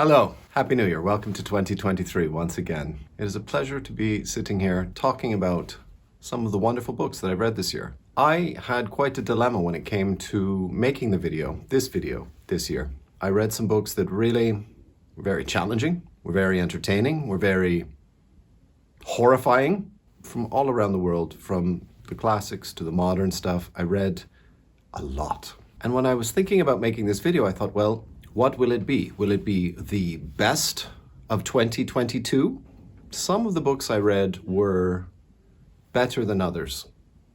Hello, Happy New Year. Welcome to 2023 once again. It is a pleasure to be sitting here talking about some of the wonderful books that I've read this year. I had quite a dilemma when it came to making this video this year. I read some books that really were very challenging, were very entertaining, were very horrifying from all around the world, from the classics to the modern stuff. I read a lot. And when I was thinking about making this video, I thought, well, what will it be? Will it be the best of 2022? Some of the books I read were better than others,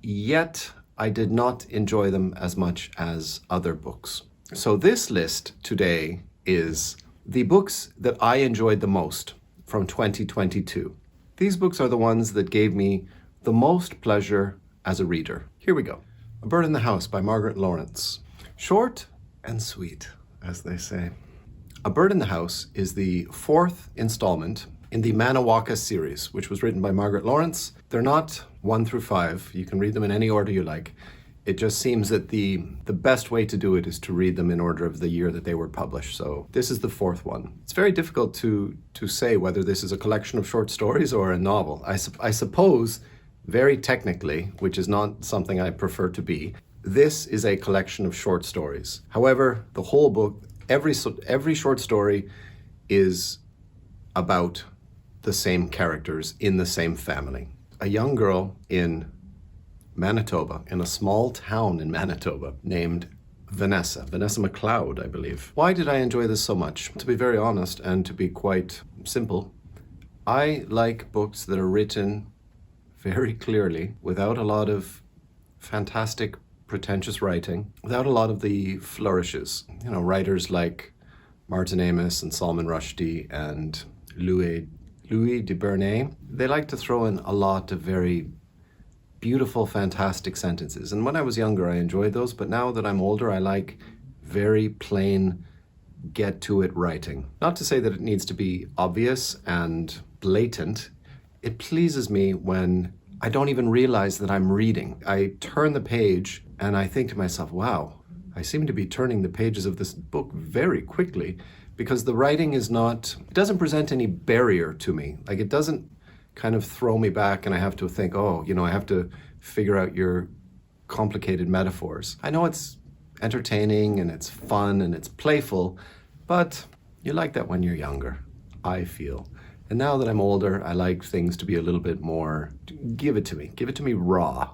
yet I did not enjoy them as much as other books. So this list today is the books that I enjoyed the most from 2022. These books are the ones that gave me the most pleasure as a reader. Here we go. A Bird in the House by Margaret Lawrence. Short and sweet, as they say. A Bird in the House is the fourth installment in the Manahuaca series, which was written by Margaret Lawrence. They're not 1 through 5. You can read them in any order you like. It just seems that the best way to do it is to read them in order of the year that they were published. So this is the fourth one. It's very difficult to say whether this is a collection of short stories or a novel. I suppose, very technically, which is not something I prefer to be, this is a collection of short stories. However, the whole book, every short story is about the same characters in the same family. A young girl in Manitoba, in a small town in Manitoba, named Vanessa McLeod, I believe. Why did I enjoy this so much? To be very honest, and to be quite simple, I like books that are written very clearly, without a lot of fantastic pretentious writing, without a lot of the flourishes. You know, writers like Martin Amis and Salman Rushdie and Louis de Bernay, they like to throw in a lot of very beautiful, fantastic sentences. And when I was younger, I enjoyed those, but now that I'm older, I like very plain, get-to-it writing. Not to say that it needs to be obvious and blatant. It pleases me when I don't even realize that I'm reading. I turn the page and I think to myself, wow, I seem to be turning the pages of this book very quickly, because the writing it doesn't present any barrier to me. Like, it doesn't kind of throw me back and I have to think, oh, I have to figure out your complicated metaphors. I know it's entertaining and it's fun and it's playful, but you like that when you're younger, I feel. And now that I'm older, I like things to be a little bit more, give it to me raw,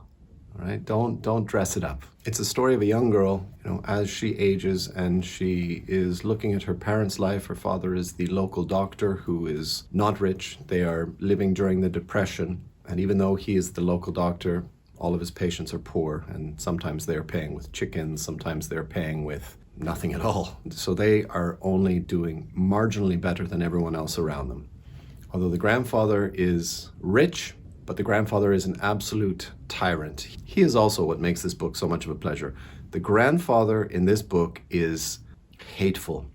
all right? Don't dress it up. It's a story of a young girl, as she ages and she is looking at her parents' life. Her father is the local doctor who is not rich. They are living during the Depression. And even though he is the local doctor, all of his patients are poor. And sometimes they're paying with chickens, sometimes they're paying with nothing at all. So they are only doing marginally better than everyone else around them. Although the grandfather is rich, but the grandfather is an absolute tyrant. He is also what makes this book so much of a pleasure. The grandfather in this book is hateful,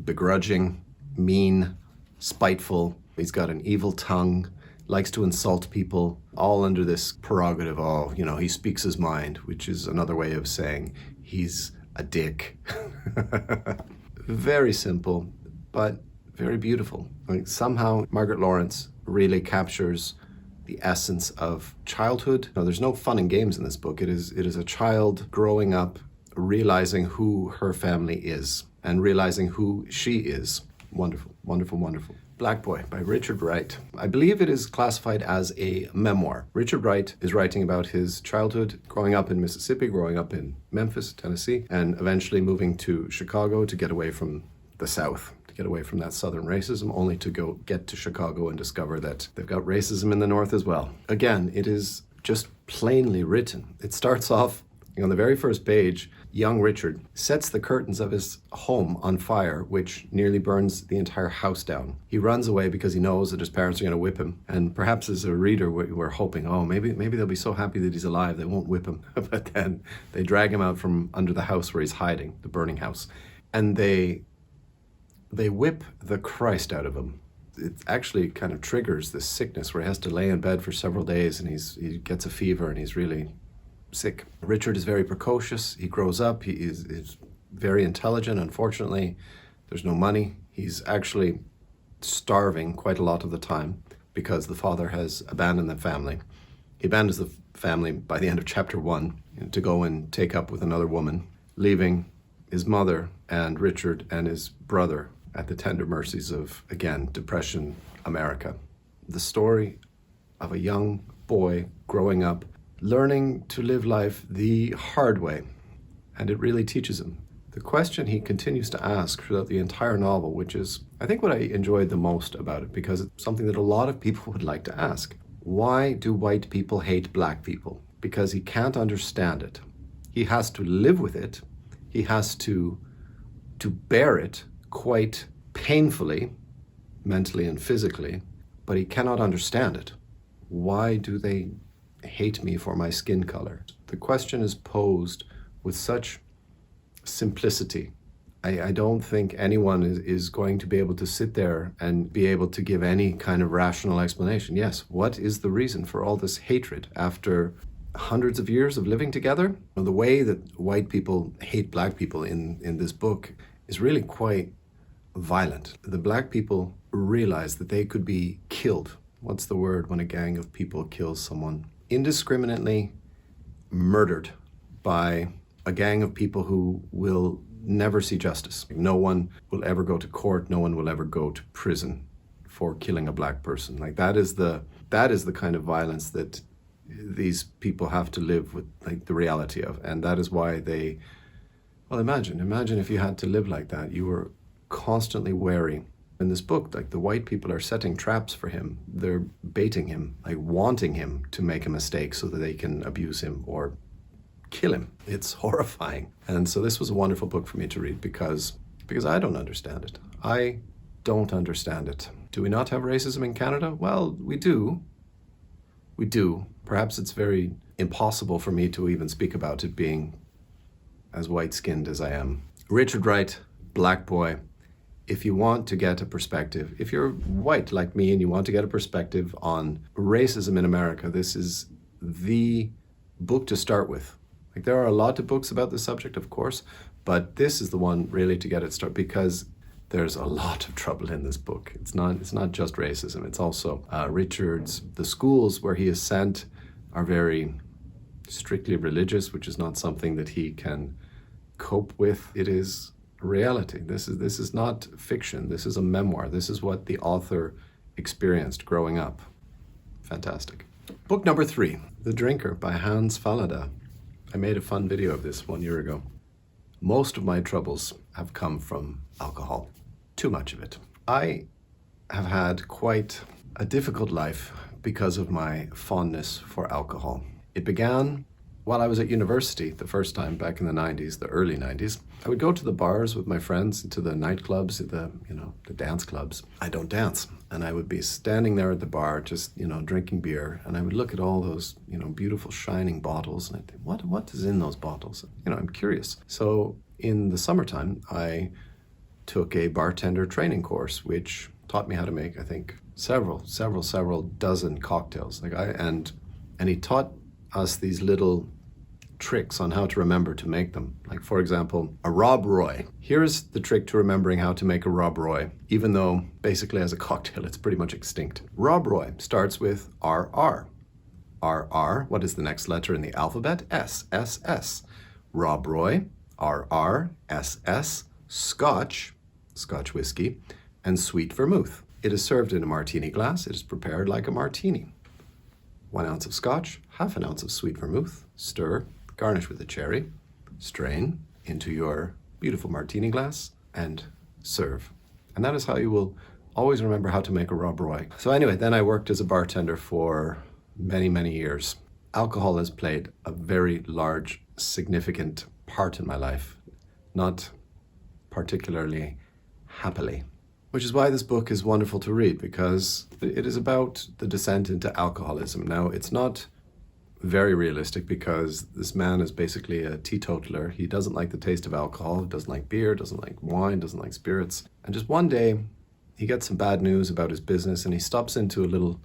begrudging, mean, spiteful. He's got an evil tongue, likes to insult people, all under this prerogative, he speaks his mind, which is another way of saying he's a dick. Very simple, but very beautiful. Somehow Margaret Lawrence really captures the essence of childhood. No, there's no fun and games in this book. It is a child growing up, realizing who her family is and realizing who she is. Wonderful, wonderful, wonderful. Black Boy by Richard Wright. I believe it is classified as a memoir. Richard Wright is writing about his childhood, growing up in Mississippi, growing up in Memphis, Tennessee, and eventually moving to Chicago to get away from the South, to get away from that Southern racism, only to get to Chicago and discover that they've got racism in the North as well. Again, it is just plainly written. It starts off on the very first page. Young Richard sets the curtains of his home on fire, which nearly burns the entire house down. He runs away because he knows that his parents are going to whip him. And perhaps as a reader, we're hoping, maybe they'll be so happy that he's alive, they won't whip him. But then they drag him out from under the house where he's hiding, the burning house. And they whip the Christ out of him. It actually kind of triggers this sickness where he has to lay in bed for several days and he gets a fever and he's really sick. Richard is very precocious. He grows up. He is very intelligent. Unfortunately, there's no money. He's actually starving quite a lot of the time because the father has abandoned the family. He abandons the family by the end of chapter 1 to go and take up with another woman, leaving his mother and Richard and his brother at the tender mercies of, again, Depression America. The story of a young boy growing up, learning to live life the hard way, and it really teaches him. The question he continues to ask throughout the entire novel, which is, I think, what I enjoyed the most about it, because it's something that a lot of people would like to ask. Why do white people hate black people? Because he can't understand it. He has to live with it. He has to bear it quite painfully, mentally and physically, but he cannot understand it. Why do they hate me for my skin color? The question is posed with such simplicity. I don't think anyone is going to be able to sit there and be able to give any kind of rational explanation. Yes, what is the reason for all this hatred after hundreds of years of living together? The way that white people hate black people in this book is really quite violent. The black people realize that they could be killed. What's the word when a gang of people kills someone? Indiscriminately murdered by a gang of people who will never see justice. No one will ever go to court. No one will ever go to prison for killing a black person. Like that is the kind of violence that these people have to live with, like the reality of. And that is why they, well, imagine if you had to live like that. You were constantly wary. In this book, like the white people are setting traps for him. They're baiting him, like wanting him to make a mistake so that they can abuse him or kill him. It's horrifying. And so this was a wonderful book for me to read because I don't understand it. I don't understand it. Do we not have racism in Canada? Well, we do. We do. Perhaps it's very impossible for me to even speak about it being as white-skinned as I am. Richard Wright, black boy. If you want to get a perspective, if you're white like me and you want to get a perspective on racism in America, this is the book to start with. Like there are a lot of books about this subject, of course, but this is the one really to get it started because there's a lot of trouble in this book. It's not just racism. It's also the schools where he is sent are very strictly religious, which is not something that he can cope with. It is reality. This is not fiction. This is a memoir. This is what the author experienced growing up. Fantastic. Book number 3, The Drinker by Hans Fallada. I made a fun video of this 1 year ago. Most of my troubles have come from alcohol. Too much of it. I have had quite a difficult life because of my fondness for alcohol. It began while I was at university the first time back in the 90s, the early 90s. I would go to the bars with my friends, to the nightclubs, the dance clubs. I don't dance. And I would be standing there at the bar just, drinking beer. And I would look at all those, beautiful shining bottles. And I'd think, what is in those bottles? I'm curious. So in the summertime, I took a bartender training course, which taught me how to make, I think, several dozen cocktails. And he taught us these little tricks on how to remember to make them. Like, for example, a Rob Roy. Here's the trick to remembering how to make a Rob Roy, even though basically as a cocktail it's pretty much extinct. Rob Roy starts with RR. RR, what is the next letter in the alphabet? S, S, S. Rob Roy, RR, SS, Scotch whiskey, and sweet vermouth. It is served in a martini glass. It is prepared like a martini. 1 ounce of Scotch, ½ an ounce of sweet vermouth, stir, garnish with a cherry, strain into your beautiful martini glass, and serve. And that is how you will always remember how to make a Rob Roy. So anyway, then I worked as a bartender for many, many years. Alcohol has played a very large, significant part in my life, not particularly happily. Which is why this book is wonderful to read, because it is about the descent into alcoholism. Now, it's not very realistic because this man is basically a teetotaler. He doesn't like the taste of alcohol, doesn't like beer, doesn't like wine, doesn't like spirits. And just one day, he gets some bad news about his business and he stops into a little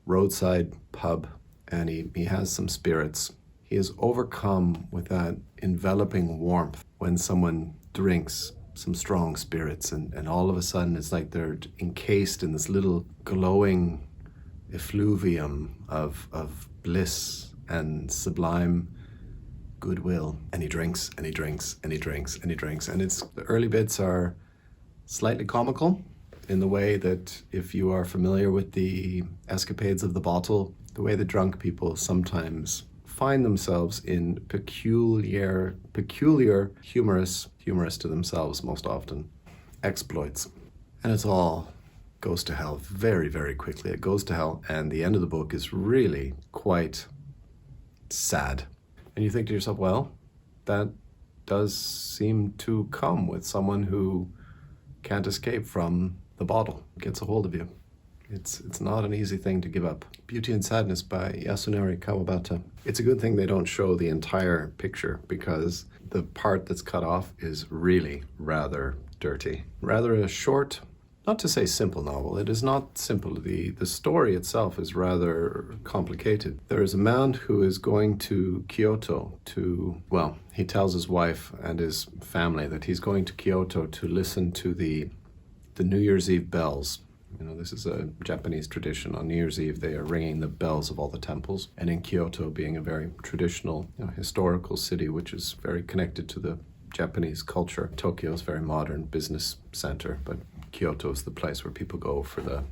roadside pub and he has some spirits. He is overcome with that enveloping warmth when someone drinks some strong spirits, and all of a sudden it's like they're encased in this little glowing effluvium of bliss and sublime goodwill. And he drinks and he drinks and he drinks and he drinks. And the early bits are slightly comical in the way that, if you are familiar with the escapades of the bottle, the way the drunk people sometimes find themselves in peculiar humorous to themselves most often, exploits. And it's all goes to hell very, very quickly. It goes to hell, and the end of the book is really quite sad. And you think to yourself, well, that does seem to come with someone who can't escape from the bottle. It gets a hold of you. It's not an easy thing to give up. Beauty and Sadness by Yasunari Kawabata. It's a good thing they don't show the entire picture, because the part that's cut off is really rather dirty. Rather a short, not to say simple novel. It is not simple. The story itself is rather complicated. There is a man who is going to Kyoto well, he tells his wife and his family that he's going to Kyoto to listen to the New Year's Eve bells. You know, this is a Japanese tradition. On New Year's Eve, they are ringing the bells of all the temples. And in Kyoto, being a very traditional, historical city, which is very connected to the Japanese culture, Tokyo is a very modern business center, but Kyoto is the place where people go for the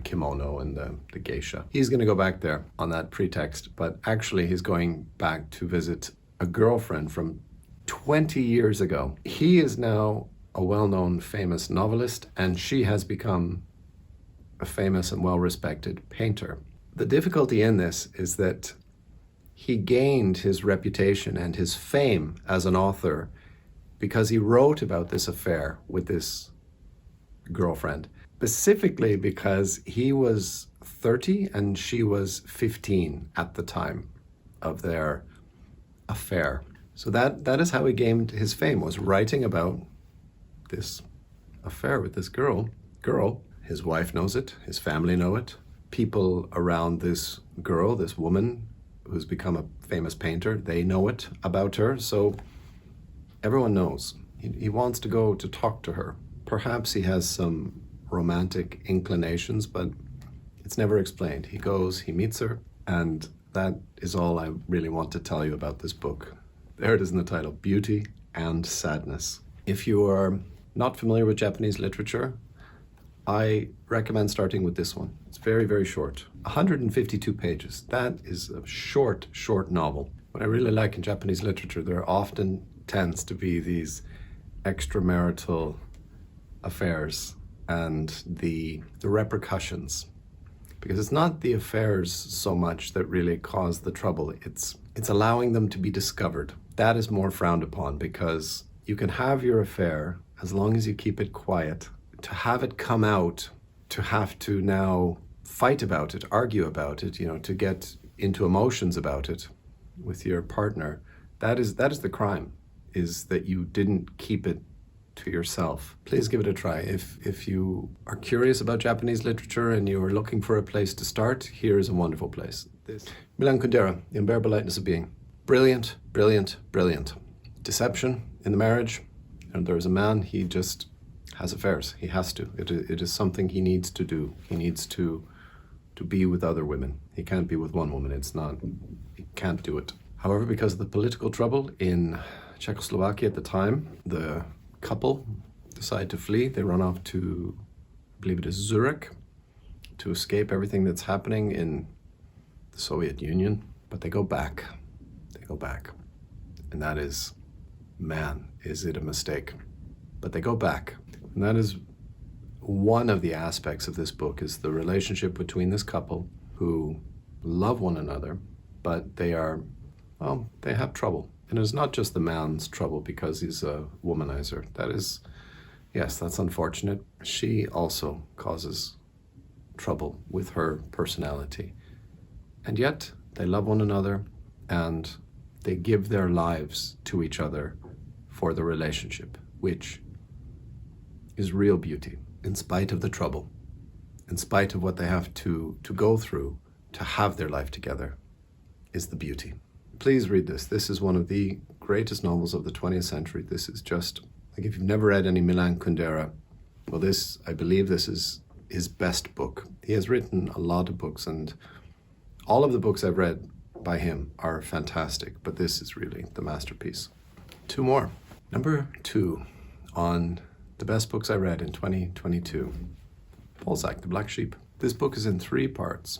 kimono and the geisha. He's going to go back there on that pretext, but actually he's going back to visit a girlfriend from 20 years ago. He is now a well-known, famous novelist, and she has become a famous and well-respected painter. The difficulty in this is that he gained his reputation and his fame as an author because he wrote about this affair with this girlfriend, specifically because he was 30 and she was 15 at the time of their affair. So that is how he gained his fame, was writing about this affair with this girl. His wife knows it, his family know it. People around this girl, this woman who's become a famous painter, they know it about her, so everyone knows. He wants to go to talk to her. Perhaps he has some romantic inclinations, but it's never explained. He goes, he meets her, and that is all I really want to tell you about this book. There it is in the title, Beauty and Sadness. If you are not familiar with Japanese literature, I recommend starting with this one. It's very, very short. 152 pages. That is a short novel. What I really like in Japanese literature, there often tends to be these extramarital affairs and the repercussions. Because it's not the affairs so much that really cause the trouble. It's allowing them to be discovered. That is more frowned upon, because you can have your affair as long as you keep it quiet. To have it come out, to have to now fight about it, argue about it, to get into emotions about it with your partner, that is the crime, is that you didn't keep it to yourself. Please give it a try. If you are curious about Japanese literature and you are looking for a place to start, here is a wonderful place. Milan Kundera, The Unbearable Lightness of Being. Brilliant, brilliant, brilliant. Deception in the marriage. And there is a man, he just has affairs. He has to. It is something he needs to do. He needs to be with other women. He can't be with one woman. He can't do it. However, because of the political trouble in Czechoslovakia at the time, the couple decide to flee. They run off to, I believe it is Zurich, to escape everything that's happening in the Soviet Union. But they go back. And that is, man, is it a mistake. But they go back. And that is one of the aspects of this book, is the relationship between this couple who love one another, but they have trouble. And it's not just the man's trouble because he's a womanizer. That's unfortunate. She also causes trouble with her personality. And yet they love one another and they give their lives to each other for the relationship, which is real beauty, in spite of the trouble, in spite of what they have to go through to have their life together, is the beauty. Please read this. This is one of the greatest novels of the 20th century. This is just, Like if you've never read any Milan Kundera, well, I believe this is his best book. He has written a lot of books, and all of the books I've read by him are fantastic, but this is really the masterpiece. Two more. Number 2 on the best books I read in 2022. Balzac, The Black Sheep. This book is in 3 parts.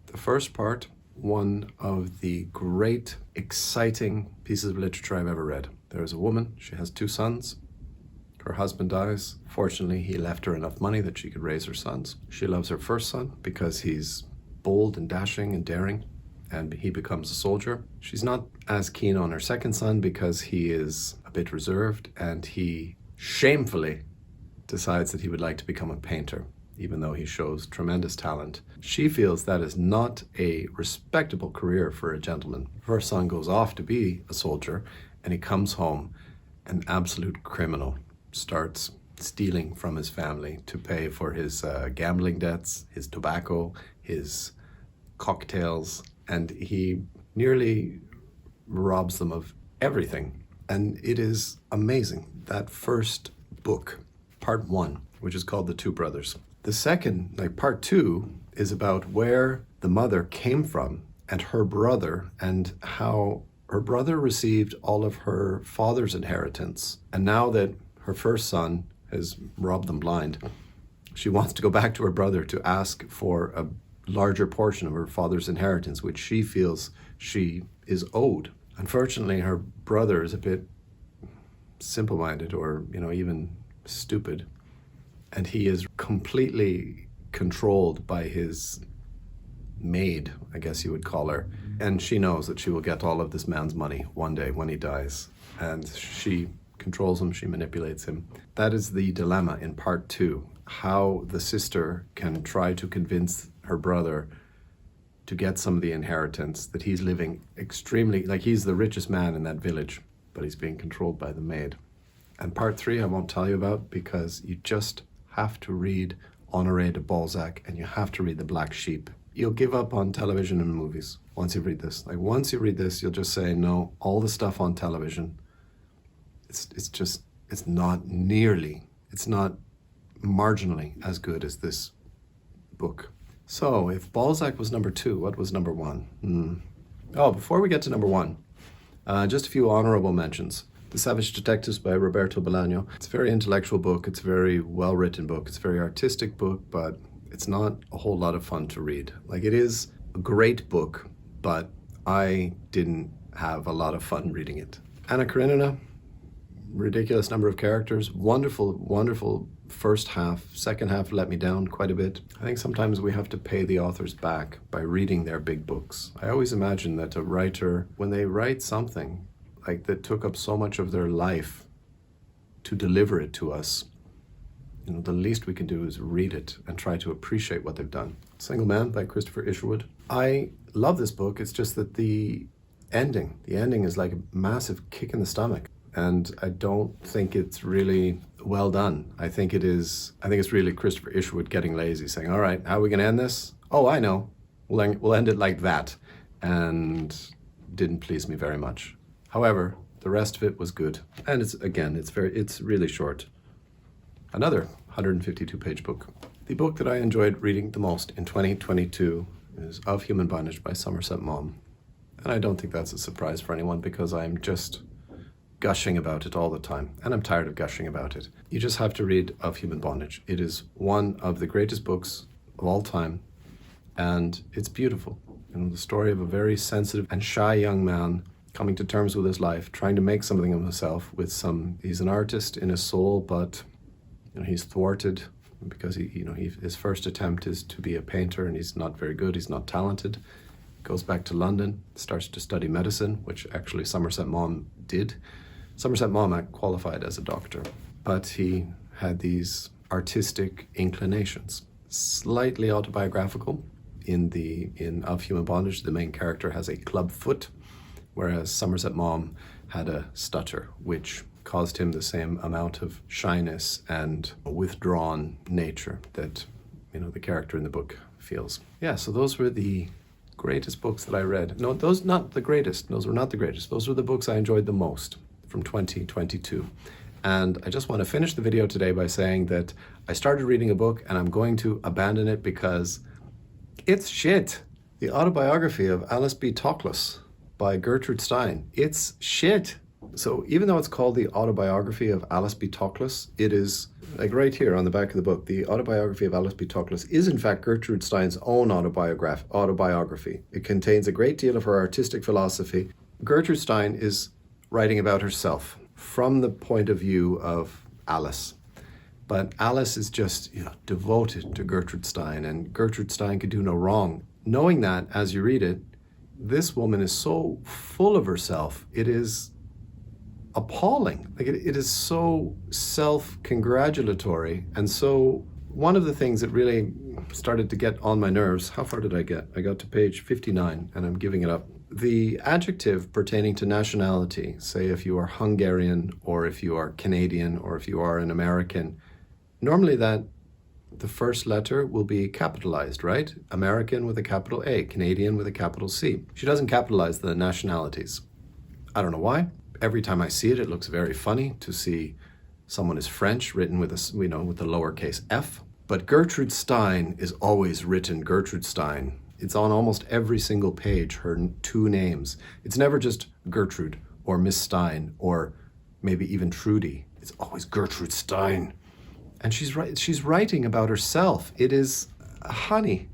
The first part, one of the great, exciting pieces of literature I've ever read. There is a woman, she has 2 sons. Her husband dies. Fortunately, he left her enough money that she could raise her sons. She loves her first son because he's bold and dashing and daring, and he becomes a soldier. She's not as keen on her second son because he is a bit reserved, and he shamefully decides that he would like to become a painter, even though he shows tremendous talent. She feels that is not a respectable career for a gentleman. Her son goes off to be a soldier, and he comes home an absolute criminal. Starts stealing from his family to pay for his gambling debts, his tobacco, his cocktails, and he nearly robs them of everything. And it is amazing. That first book, part 1, which is called The Two Brothers. The second, part 2, is about where the mother came from and her brother, and how her brother received all of her father's inheritance. And now that her first son has robbed them blind, she wants to go back to her brother to ask for a larger portion of her father's inheritance, which she feels she is owed. Unfortunately, her brother is a bit simple-minded, or even stupid, and he is completely controlled by his maid, I guess you would call her, and she knows that she will get all of this man's money one day when he dies, and she controls him, she manipulates him. That is the dilemma in part 2, how the sister can try to convince her brother to get some of the inheritance, that he's living extremely, he's the richest man in that village, but he's being controlled by the maid. And part 3 I won't tell you about, because you just have to read Honoré de Balzac, and you have to read The Black Sheep. You'll give up on television and movies once you read this. Once you read this, you'll just say, no, all the stuff on television, it's not marginally as good as this book. So if Balzac was number 2, what was number 1? Oh, before we get to number 1, just a few honorable mentions. The Savage Detectives by Roberto Bolaño. It's a very intellectual book. It's a very well-written book. It's a very artistic book, but it's not a whole lot of fun to read. It is a great book, but I didn't have a lot of fun reading it. Anna Karenina, ridiculous number of characters, wonderful, wonderful first half. Second half let me down quite a bit. I think sometimes we have to pay the authors back by reading their big books. I always imagine that a writer, when they write something that took up so much of their life to deliver it to us, the least we can do is read it and try to appreciate what they've done. Single Man by Christopher Isherwood. I love this book. It's just that the ending is like a massive kick in the stomach. And I don't think it's really well done. I think it's really Christopher Isherwood getting lazy, saying, all right, how are we gonna end this? Oh, I know, we'll end it like that. And didn't please me very much. However, the rest of it was good. And it's really short. Another 152-page book. The book that I enjoyed reading the most in 2022 is Of Human Bondage by Somerset Maugham. And I don't think that's a surprise for anyone, because I'm just gushing about it all the time, and I'm tired of gushing about it. You just have to read Of Human Bondage. It is one of the greatest books of all time, and it's beautiful. The story of a very sensitive and shy young man coming to terms with his life, trying to make something of himself he's an artist in his soul, but he's thwarted because his first attempt is to be a painter, and he's not very good, he's not talented. Goes back to London, starts to study medicine, which actually Somerset Maugham did. Somerset Maugham qualified as a doctor, but he had these artistic inclinations. Slightly autobiographical. In Of Human Bondage, the main character has a club foot, whereas Somerset Maugham had a stutter, which caused him the same amount of shyness and withdrawn nature that the character in the book feels. Yeah, so those were the greatest books that I read. No, those were not the greatest. Those were the books I enjoyed the most from 2022. And I just want to finish the video today by saying that I started reading a book and I'm going to abandon it because it's shit. The Autobiography of Alice B. Toklas by Gertrude Stein. It's shit. So even though it's called the Autobiography of Alice B. Toklas, it is, like right here on the back of the book, the Autobiography of Alice B. Toklas is in fact Gertrude Stein's own autobiography. It contains a great deal of her artistic philosophy. Gertrude Stein is writing about herself from the point of view of Alice. But Alice is just, devoted to Gertrude Stein, and Gertrude Stein could do no wrong. Knowing that as you read it, this woman is so full of herself. It is appalling. Like it is so self-congratulatory. And so one of the things that really started to get on my nerves, how far did I get? I got to page 59 and I'm giving it up. The adjective pertaining to nationality, say if you are Hungarian or if you are Canadian or if you are an American, normally that the first letter will be capitalized, right? American with a capital A, Canadian with a capital C. She doesn't capitalize the nationalities. I don't know why. Every time I see it, it looks very funny to see someone is French written with a, with the lowercase f. But Gertrude Stein is always written Gertrude Stein. It's on almost every single page, her two names. It's never just Gertrude or Miss Stein or maybe even Trudy. It's always Gertrude Stein. And she's writing about herself. It is, honey,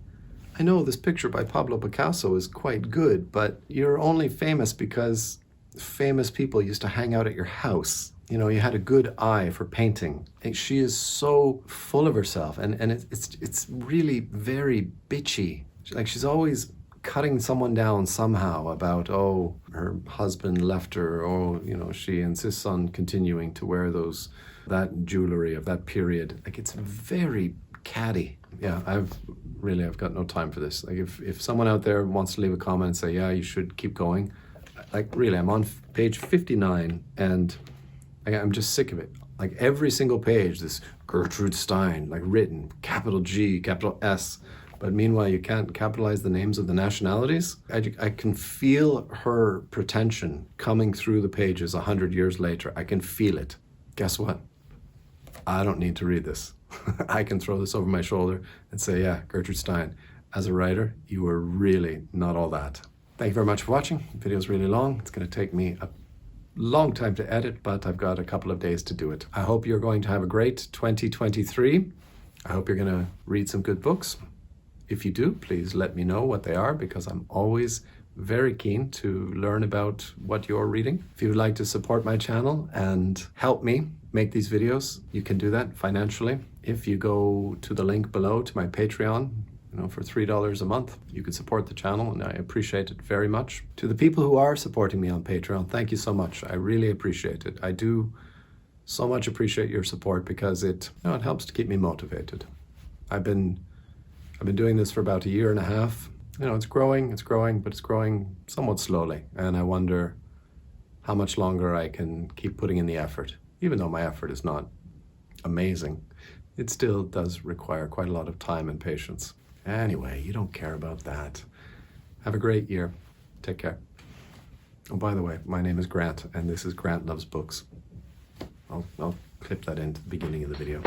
I know this picture by Pablo Picasso is quite good, but you're only famous because famous people used to hang out at your house. You had a good eye for painting. And she is so full of herself, and it's really very bitchy. Like she's always cutting someone down somehow about, her husband left her, she insists on continuing to wear that jewelry of that period. Like it's very catty. Yeah, I've got no time for this. Like if someone out there wants to leave a comment and say, yeah, you should keep going. Like really, I'm on page 59 and I'm just sick of it. Like every single page, this Gertrude Stein, like written, capital G, capital S. But meanwhile, you can't capitalize the names of the nationalities. I can feel her pretension coming through the pages 100 years later. I can feel it. Guess what? I don't need to read this. I can throw this over my shoulder and say, yeah, Gertrude Stein, as a writer, you were really not all that. Thank you very much for watching. The video's really long. It's going to take me a long time to edit, but I've got a couple of days to do it. I hope you're going to have a great 2023. I hope you're going to read some good books. If you do, please let me know what they are, because I'm always very keen to learn about what you're reading. If you would like to support my channel and help me make these videos, you can do that financially. If you go to the link below to my Patreon, for $3 a month, you can support the channel, and I appreciate it very much. To the people who are supporting me on Patreon, thank you so much. I really appreciate it. I do so much appreciate your support, because it helps to keep me motivated. I've been doing this for about a year and a half. It's growing, but it's growing somewhat slowly. And I wonder how much longer I can keep putting in the effort. Even though my effort is not amazing, it still does require quite a lot of time and patience. Anyway, you don't care about that. Have a great year. Take care. Oh, by the way, my name is Grant, and this is Grant Loves Books. I'll clip that into the beginning of the video.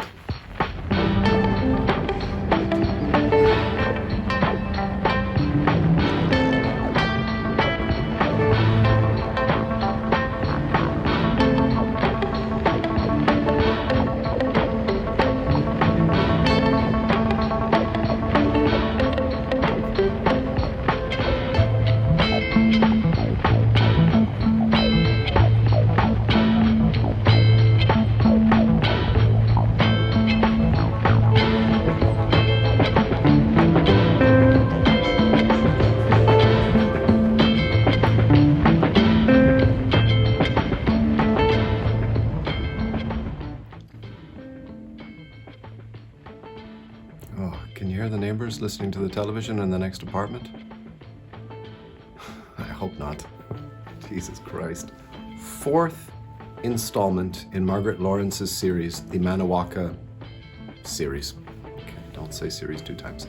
Oh, can you hear the neighbors listening to the television in the next apartment? I hope not. Jesus Christ. Fourth installment in Margaret Lawrence's series, the Manahuaca series. Okay, don't say series 2 times.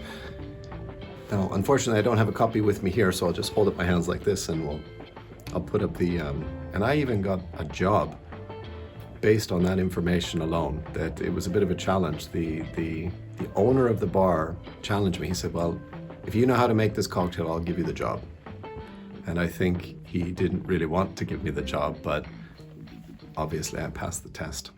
Now, unfortunately, I don't have a copy with me here, so I'll just hold up my hands like this and I'll put up the, and I even got a job based on that information alone, that it was a bit of a challenge. The owner of the bar challenged me. He said, well, if you know how to make this cocktail, I'll give you the job. And I think he didn't really want to give me the job, but obviously I passed the test.